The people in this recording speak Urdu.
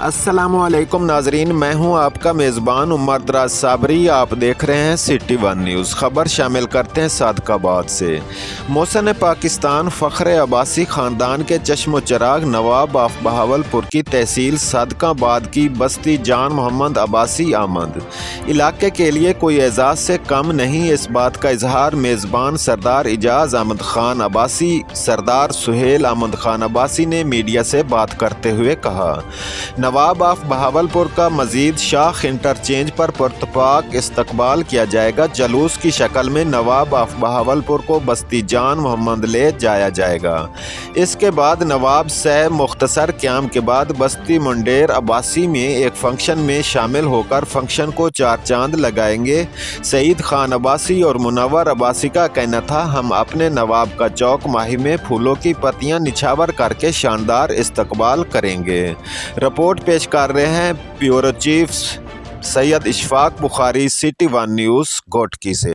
السلام علیکم ناظرین، میں ہوں آپ کا میزبان عمر دراز صابری۔ آپ دیکھ رہے ہیں سٹی ون نیوز۔ خبر شامل کرتے ہیں صادق آباد سے۔ محسن پاکستان فخر عباسی خاندان کے چشم و چراغ نواب آف بہاولپور کی تحصیل صادق آباد کی بستی جان محمد عباسی آمد۔ علاقے کے لیے کوئی اعزاز سے کم نہیں، اس بات کا اظہار میزبان سردار اعجاز احمد خان عباسی سردار سہیل احمد خان عباسی نے میڈیا سے بات کرتے ہوئے کہا۔ نواب آف بہاولپور کا مزید شاخ انٹرچینج پر پرتپاک استقبال کیا جائے گا۔ جلوس کی شکل میں نواب آف بہاولپور کو بستی جان محمد لے جایا جائے گا۔ اس کے بعد نواب صاحب مختصر قیام کے بعد بستی منڈیر عباسی میں ایک فنکشن میں شامل ہو کر فنکشن کو چار چاند لگائیں گے۔ سعید خان عباسی اور منور عباسی کا کہنا تھا، ہم اپنے نواب کا چوک ماہی میں پھولوں کی پتیاں نچھاور کر کے شاندار استقبال کریں گے۔ رپورٹ پیش کر رہے ہیں بیورو چیف سید اشفاق بخاری، سٹی ون نیوز گوٹکی سے۔